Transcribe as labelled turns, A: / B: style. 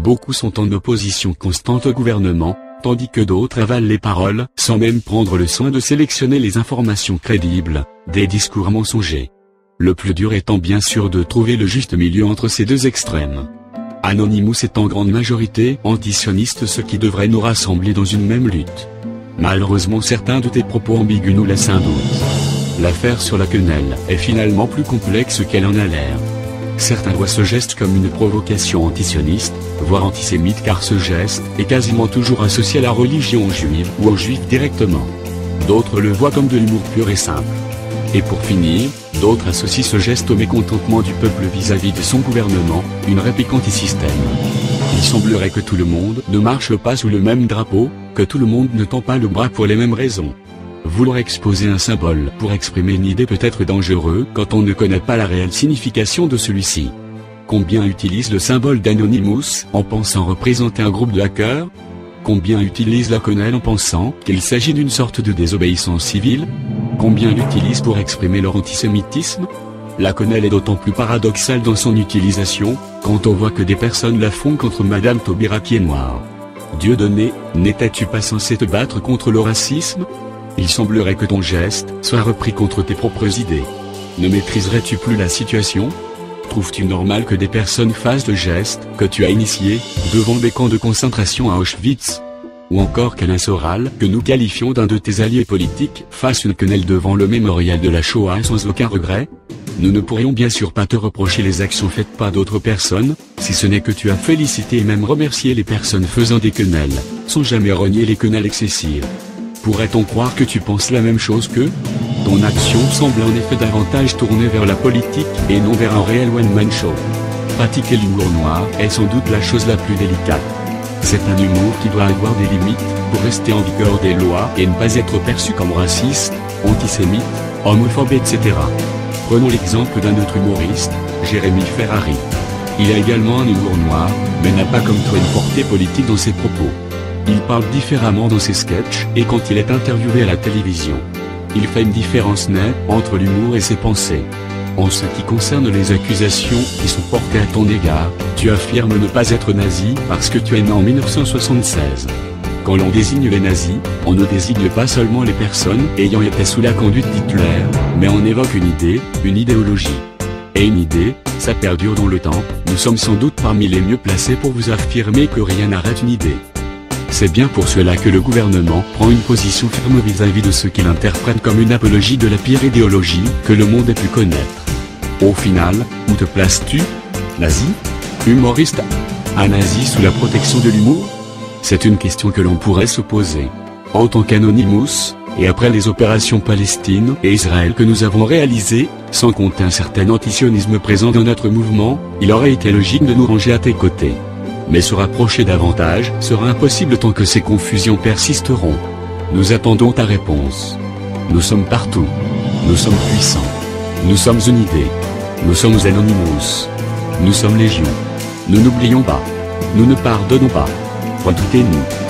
A: Beaucoup sont en opposition constante au gouvernement, tandis que d'autres avalent les paroles, sans même prendre le soin de sélectionner les informations crédibles, des discours mensongers. Le plus dur étant bien sûr de trouver le juste milieu entre ces deux extrêmes. Anonymous est en grande majorité antisioniste, ce qui devrait nous rassembler dans une même lutte. Malheureusement certains de tes propos ambigus nous laissent un doute. L'affaire sur la quenelle est finalement plus complexe qu'elle en a l'air. Certains voient ce geste comme une provocation antisioniste, voire antisémite, car ce geste est quasiment toujours associé à la religion juive ou aux juifs directement. D'autres le voient comme de l'humour pur et simple. Et pour finir, d'autres associent ce geste au mécontentement du peuple vis-à-vis de son gouvernement, une réplique anti-système. Il semblerait que tout le monde ne marche pas sous le même drapeau, que tout le monde ne tend pas le bras pour les mêmes raisons. Vouloir exposer un symbole pour exprimer une idée peut être dangereux quand on ne connaît pas la réelle signification de celui-ci. Combien utilisent le symbole d'Anonymous en pensant représenter un groupe de hackers? Combien utilisent la quenelle en pensant qu'il s'agit d'une sorte de désobéissance civile? Combien l'utilisent pour exprimer leur antisémitisme? La quenelle est d'autant plus paradoxale dans son utilisation, quand on voit que des personnes la font contre Madame Taubira qui est noire. Dieudonné, n'étais-tu pas censé te battre contre le racisme? Il semblerait que ton geste soit repris contre tes propres idées. Ne maîtriserais-tu plus la situation? Trouves-tu normal que des personnes fassent le geste que tu as initié, devant des camps de concentration à Auschwitz? Ou encore qu'Alain Soral, que nous qualifions d'un de tes alliés politiques, fasse une quenelle devant le mémorial de la Shoah sans aucun regret? Nous ne pourrions bien sûr pas te reprocher les actions faites par d'autres personnes, si ce n'est que tu as félicité et même remercié les personnes faisant des quenelles, sans jamais renier les quenelles excessives. Pourrait-on croire que tu penses la même chose qu'eux? Ton action semble en effet davantage tournée vers la politique et non vers un réel one-man show. Pratiquer l'humour noir est sans doute la chose la plus délicate. C'est un humour qui doit avoir des limites, pour rester en vigueur des lois et ne pas être perçu comme raciste, antisémite, homophobe, etc. Prenons l'exemple d'un autre humoriste, Jérémy Ferrari. Il a également un humour noir, mais n'a pas comme toi une portée politique dans ses propos. Il parle différemment dans ses sketchs et quand il est interviewé à la télévision. Il fait une différence nette entre l'humour et ses pensées. En ce qui concerne les accusations qui sont portées à ton égard, tu affirmes ne pas être nazi parce que tu es né en 1976. Quand l'on désigne les nazis, on ne désigne pas seulement les personnes ayant été sous la conduite d'Hitler, mais on évoque une idée, une idéologie. Et une idée, ça perdure dans le temps, nous sommes sans doute parmi les mieux placés pour vous affirmer que rien n'arrête une idée. C'est bien pour cela que le gouvernement prend une position ferme vis-à-vis de ceux qu'il interprète comme une apologie de la pire idéologie que le monde ait pu connaître. Au final, où te places-tu? Nazi? Humoriste? Un nazi sous la protection de l'humour? C'est une question que l'on pourrait se poser. En tant qu'Anonymous, et après les opérations Palestine et Israël que nous avons réalisées, sans compter un certain antisionisme présent dans notre mouvement, il aurait été logique de nous ranger à tes côtés. Mais se rapprocher davantage sera impossible tant que ces confusions persisteront. Nous attendons ta réponse. Nous sommes partout. Nous sommes puissants. Nous sommes une idée. Nous sommes Anonymous. Nous sommes légion. Nous n'oublions pas. Nous ne pardonnons pas. Redoutez-nous.